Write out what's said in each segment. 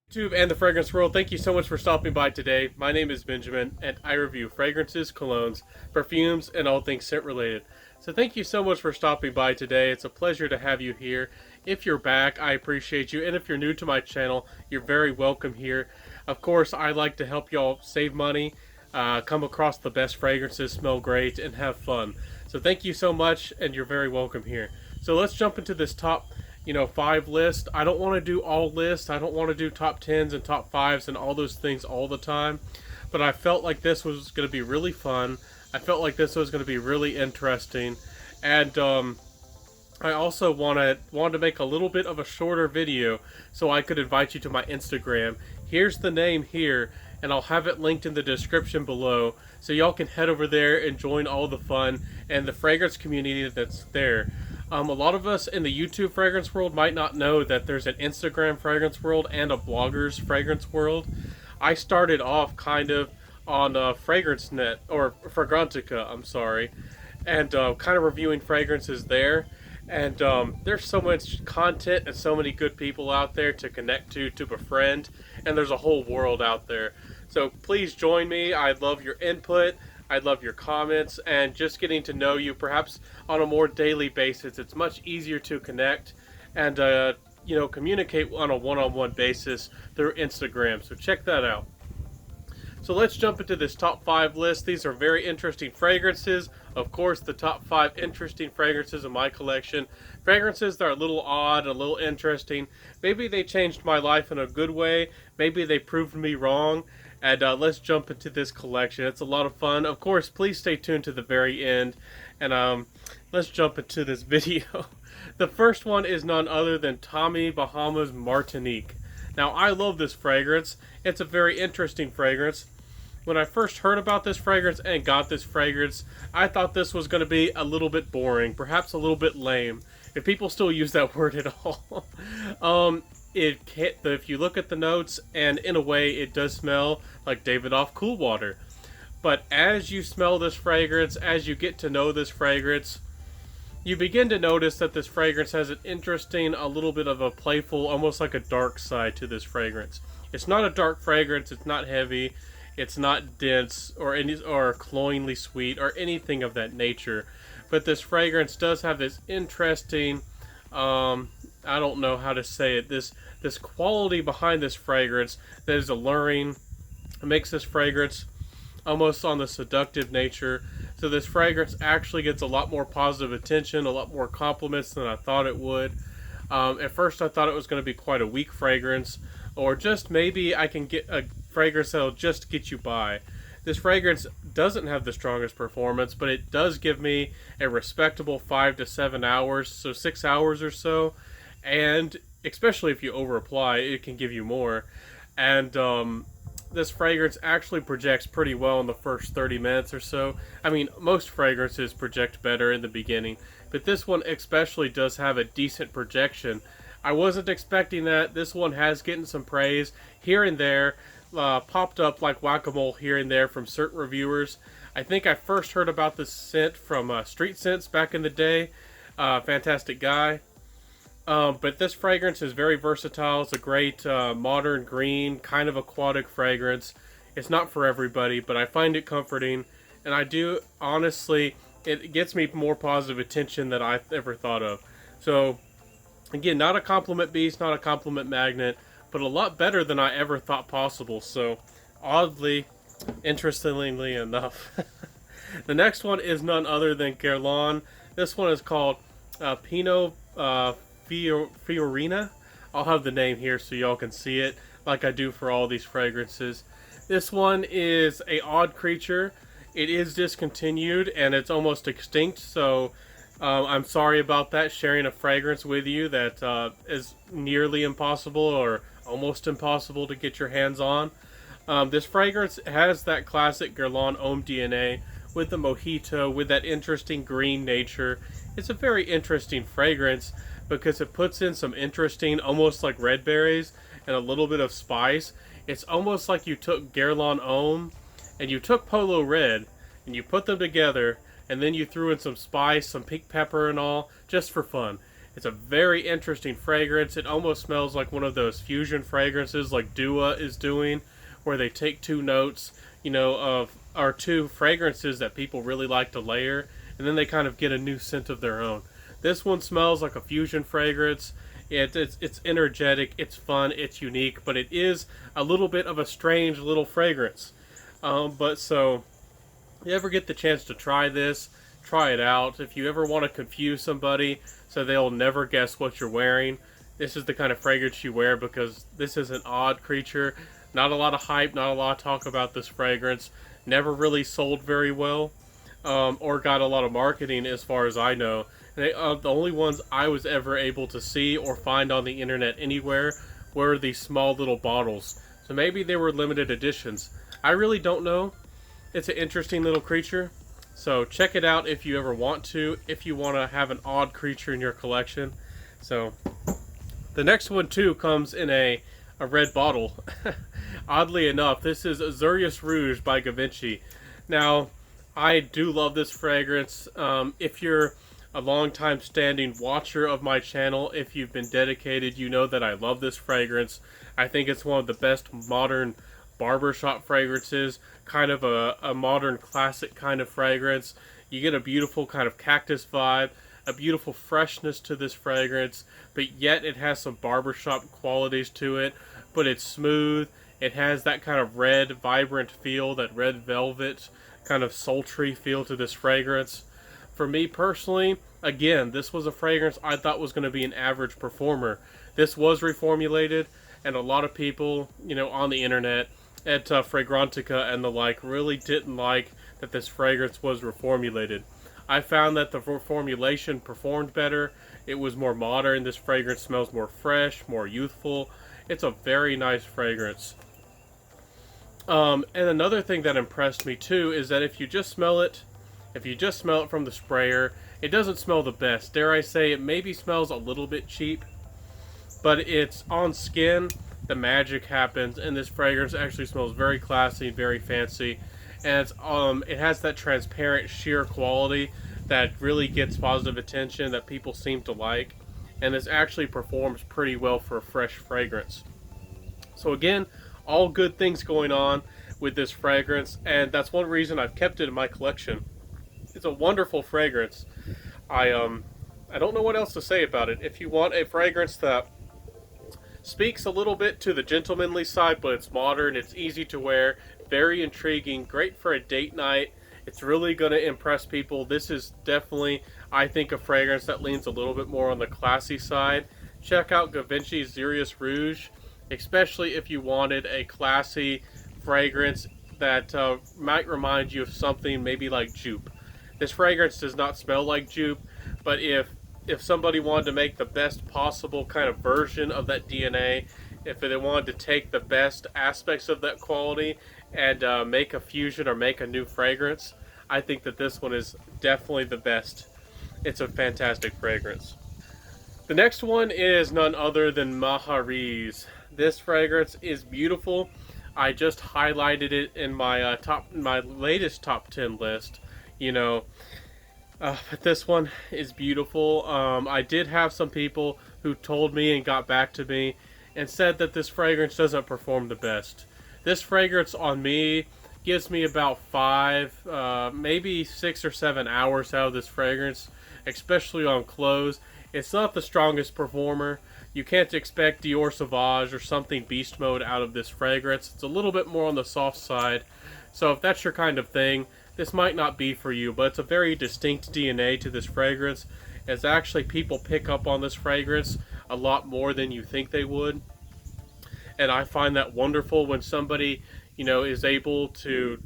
YouTube and the fragrance world, thank you so much for stopping by today. My name is Benjamin and I review fragrances, colognes, perfumes, and all things scent related. So thank you so much for stopping by today. It's a pleasure to have you here. If you're back, I appreciate you, and if you're new to my channel, you're very welcome here. Of course, I like to help y'all save money, come across the best fragrances, smell great, and have fun. So thank you so much, and you're very welcome here. So let's jump into this top 5 list. I don't want to do all lists. I don't want to do top 10s and top 5s and all those things all the time. But I felt like this was going to be really fun. I felt like this was going to be really interesting. And I also wanted to make a little bit of a shorter video so I could invite you to my Instagram. Here's the name here, and I'll have it linked in the description below. So y'all can head over there and join all the fun and the fragrance community that's there. A lot of us in the YouTube fragrance world might not know that there's an Instagram fragrance world and a blogger's fragrance world. I started off kind of on FragranceNet, or Fragrantica, I'm sorry, and kind of reviewing fragrances there. And there's so much content and so many good people out there to connect to befriend, and there's a whole world out there. So please join me. I'd love your input. I'd love your comments and just getting to know you perhaps on a more daily basis. It's much easier to connect and communicate on a one-on-one basis through Instagram. So check that out. So let's jump into this top 5 list. These are very interesting fragrances. Of course, the top 5 interesting fragrances in my collection. Fragrances that are a little odd, a little interesting. Maybe they changed my life in a good way. Maybe they proved me wrong. And let's jump into this collection. It's a lot of fun. Of course, please stay tuned to the very end. And let's jump into this video. The first one is none other than Tommy Bahama's Martinique. Now, I love this fragrance. It's a very interesting fragrance. When I first heard about this fragrance and got this fragrance, I thought this was going to be a little bit boring, perhaps a little bit lame, if people still use that word at all. If you look at the notes, and in a way it does smell like Davidoff Cool Water. But as you smell this fragrance, as you get to know this fragrance, you begin to notice that this fragrance has an interesting, a little bit of a playful, almost like a dark side to this fragrance. It's not a dark fragrance, it's not heavy, it's not dense or cloyingly sweet or anything of that nature. But this fragrance does have this interesting, I don't know how to say it, this quality behind this fragrance that is alluring. It makes this fragrance almost on the seductive nature. So this fragrance actually gets a lot more positive attention, a lot more compliments than I thought it would. At first I thought it was going to be quite a weak fragrance, or just maybe I can get a fragrance that'll just get you by. This fragrance doesn't have the strongest performance, but it does give me a respectable 5 to 7 hours, so 6 hours or so. And especially if you over apply, it can give you more. And this fragrance actually projects pretty well in the first 30 minutes or so. I mean, most fragrances project better in the beginning, but this one especially does have a decent projection. I wasn't expecting that. This one has gotten some praise here and there, popped up like whack-a-mole here and there from certain reviewers. I think I first heard about this scent from Street Scents back in the day. Fantastic guy. But this fragrance is very versatile. It's a great modern green, kind of aquatic fragrance. It's not for everybody, but I find it comforting. And I do, honestly, it gets me more positive attention than I've ever thought of. So, again, not a compliment beast, not a compliment magnet, but a lot better than I ever thought possible. So, oddly, interestingly enough. The next one is none other than Kerrlon. This one is called Pinot Fiorina. I'll have the name here so y'all can see it, like I do for all these fragrances. This one is a odd creature. It is discontinued and it's almost extinct, so I'm sorry about that, sharing a fragrance with you that is nearly impossible or almost impossible to get your hands on. This fragrance has that classic Kerrlon Homme DNA with the mojito, with that interesting green nature. It's a very interesting fragrance because it puts in some interesting, almost like red berries and a little bit of spice. It's almost like you took Kerrlon Homme and you took Polo Red and you put them together, and then you threw in some spice, some pink pepper and all, just for fun. It's a very interesting fragrance. It almost smells like one of those fusion fragrances like Dua is doing, where they take two notes, of or two fragrances that people really like to layer, and then they kind of get a new scent of their own. This one smells like a fusion fragrance. It's energetic, it's fun, it's unique, but it is a little bit of a strange little fragrance. But so, you ever get the chance to try this, try it out. If you ever want to confuse somebody so they'll never guess what you're wearing, this is the kind of fragrance you wear, because this is an odd creature. Not a lot of hype, not a lot of talk about this fragrance. Never really sold very well, or got a lot of marketing as far as I know. The only ones I was ever able to see or find on the internet anywhere were these small little bottles. So maybe they were limited editions. I really don't know. It's an interesting little creature. So check it out if you ever want to, if you want to have an odd creature in your collection. So the next one too comes in a red bottle. Oddly enough, this is Azurius Rouge by Givenchy. Now, I do love this fragrance. If you're a long-time standing watcher of my channel, if you've been dedicated, you know that I love this fragrance. I think it's one of the best modern barbershop fragrances, kind of a modern classic kind of fragrance. You get a beautiful kind of cactus vibe, a beautiful freshness to this fragrance, but yet it has some barbershop qualities to it, but it's smooth. It has that kind of red, vibrant feel, that red velvet kind of sultry feel to this fragrance. For me personally, again, this was a fragrance I thought was going to be an average performer. This was reformulated, and a lot of people, on the internet, at Fragrantica and the like, really didn't like that this fragrance was reformulated. I found that the reformulation performed better. It was more modern. This fragrance smells more fresh, more youthful. It's a very nice fragrance. And another thing that impressed me too is that if you just smell it from the sprayer, it doesn't smell the best. Dare I say, it maybe smells a little bit cheap, but it's on skin, the magic happens, and this fragrance actually smells very classy, very fancy, and it has that transparent, sheer quality that really gets positive attention that people seem to like, and this actually performs pretty well for a fresh fragrance. So again, all good things going on with this fragrance, and that's one reason I've kept it in my collection. It's a wonderful fragrance. I don't know what else to say about it. If you want a fragrance that speaks a little bit to the gentlemanly side, but it's modern, it's easy to wear, very intriguing, great for a date night, it's really going to impress people. This is definitely, I think, a fragrance that leans a little bit more on the classy side. Check out Givenchy's Azurius Rouge, especially if you wanted a classy fragrance that might remind you of something maybe like Jupe. This fragrance does not smell like Jupe, but if somebody wanted to make the best possible kind of version of that DNA, if they wanted to take the best aspects of that quality and make a fusion or make a new fragrance, I think that this one is definitely the best. It's a fantastic fragrance. The next one is none other than Maharis. This fragrance is beautiful. I just highlighted it in my my latest top 10 list. But this one is beautiful. I did have some people who told me and got back to me and said that this fragrance doesn't perform the best. This fragrance on me gives me about 5, maybe 6 or 7 hours out of this fragrance, especially on clothes. It's not the strongest performer. You can't expect Dior Sauvage or something beast mode out of this fragrance. It's a little bit more on the soft side. So if that's your kind of thing, this might not be for you, but it's a very distinct DNA to this fragrance, as actually people pick up on this fragrance a lot more than you think they would. And I find that wonderful when somebody, is able to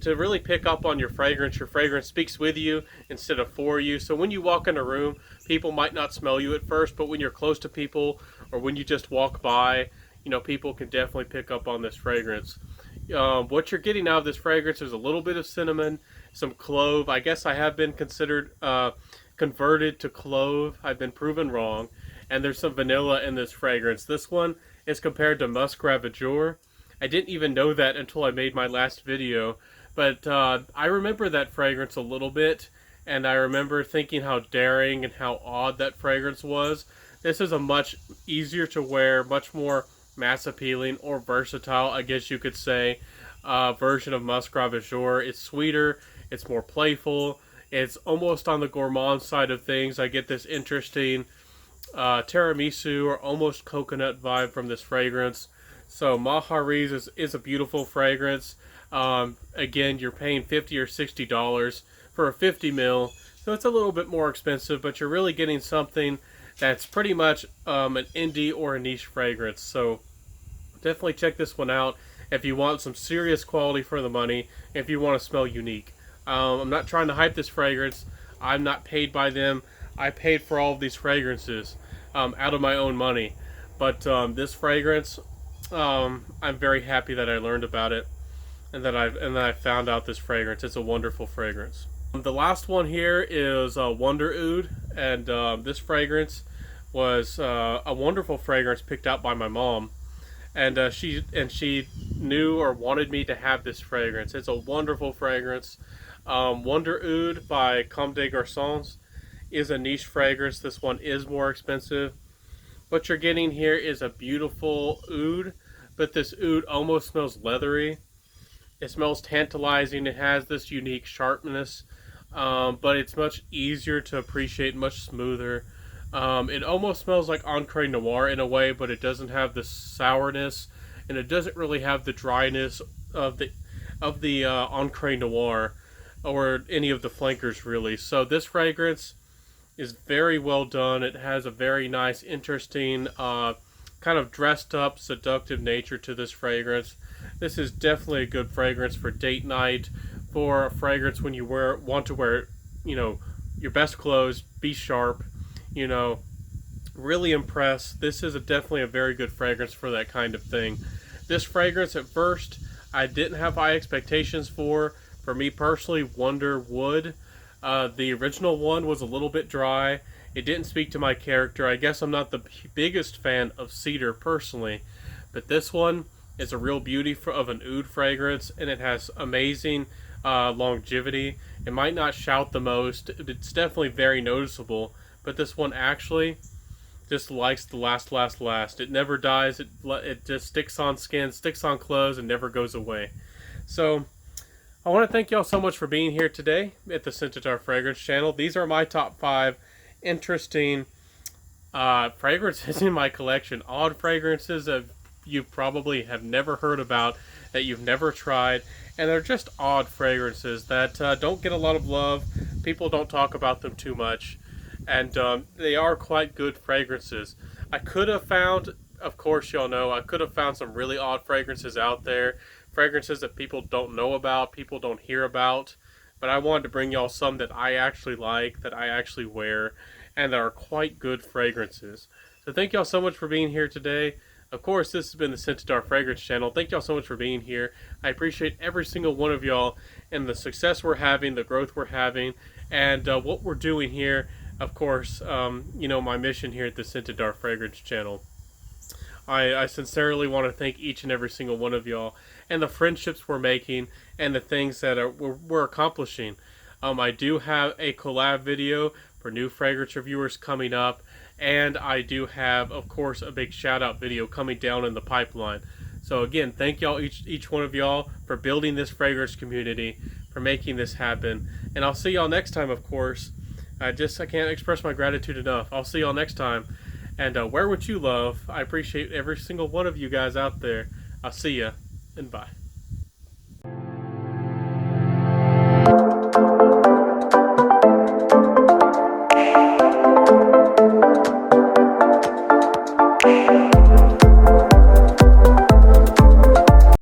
really pick up on your fragrance. Your fragrance speaks with you instead of for you. So when you walk in a room, people might not smell you at first, but when you're close to people or when you just walk by, people can definitely pick up on this fragrance. What you're getting out of this fragrance is a little bit of cinnamon, some clove. I guess I have been converted to clove. I've been proven wrong. And there's some vanilla in this fragrance. This one is compared to Musk Ravageur. I didn't even know that until I made my last video. But I remember that fragrance a little bit. and I remember thinking how daring and how odd that fragrance was. This is a much easier to wear, much more mass appealing or versatile, I guess you could say, version of Muscat Jour. It's sweeter, it's more playful, it's almost on the gourmand side of things. I get this interesting tiramisu or almost coconut vibe from this fragrance. So Maharis is a beautiful fragrance. Again, you're paying $50 or $60 for a 50 ml, so it's a little bit more expensive, but you're really getting something that's pretty much an indie or a niche fragrance. So definitely check this one out if you want some serious quality for the money, if you want to smell unique. I'm not trying to hype this fragrance. I'm not paid by them. I paid for all of these fragrances out of my own money. But this fragrance, I'm very happy that I learned about it and that I found out this fragrance. It's a wonderful fragrance. The last one here is Wonder Oud, and this fragrance was a wonderful fragrance picked out by my mom, and she knew or wanted me to have this fragrance. It's a wonderful fragrance. Wonder Oud by Comme des Garçons is a niche fragrance. This one is more expensive. What you're getting here is a beautiful oud, but this oud almost smells leathery. It smells tantalizing. It has this unique sharpness, but it's much easier to appreciate, much smoother. It almost smells like Encre Noir in a way, but it doesn't have the sourness, and it doesn't really have the dryness of the Encre Noir or any of the flankers really. So this fragrance is very well done. It has a very nice, interesting, kind of dressed up, seductive nature to this fragrance. This is definitely a good fragrance for date night, for a fragrance when you want to wear, your best clothes, be sharp, really impress. This is definitely a very good fragrance for that kind of thing. This fragrance at first, I didn't have high expectations for. For me personally, Wonder Wood. The original one was a little bit dry. It didn't speak to my character. I guess I'm not the biggest fan of cedar personally, but this one is a real beauty of an oud fragrance, and it has amazing longevity. It might not shout the most. It's definitely very noticeable, but this one actually just likes to last. It never dies. It just sticks on skin, sticks on clothes, and never goes away. So I want to thank y'all so much for being here today at the Scented Our Fragrance channel. These are my top 5 interesting fragrances in my collection. Odd fragrances that you probably have never heard about, that you've never tried, and they're just odd fragrances that don't get a lot of love. People don't talk about them too much, and they are quite good fragrances. I could have found, of course y'all know, I could have found some really odd fragrances out there, fragrances that people don't know about, people don't hear about, but I wanted to bring y'all some that I actually like, that I actually wear, and that are quite good fragrances. So thank y'all so much for being here today. Of course, this has been the Scented Our Fragrance channel. Thank y'all so much for being here. I appreciate every single one of y'all and the success we're having, the growth we're having, and what we're doing here. Of course, my mission here at the Scented Our Fragrance channel. I sincerely want to thank each and every single one of y'all and the friendships we're making and the things that we're accomplishing. I do have a collab video for new fragrance reviewers coming up, and I do have, of course, a big shout out video coming down in the pipeline. So again, thank y'all, each one of y'all, for building this fragrance community, for making this happen, and I'll see y'all next time. Of course, I can't express my gratitude enough. I'll see y'all next time. And wear what you love. I appreciate every single one of you guys out there. I'll see ya, and bye.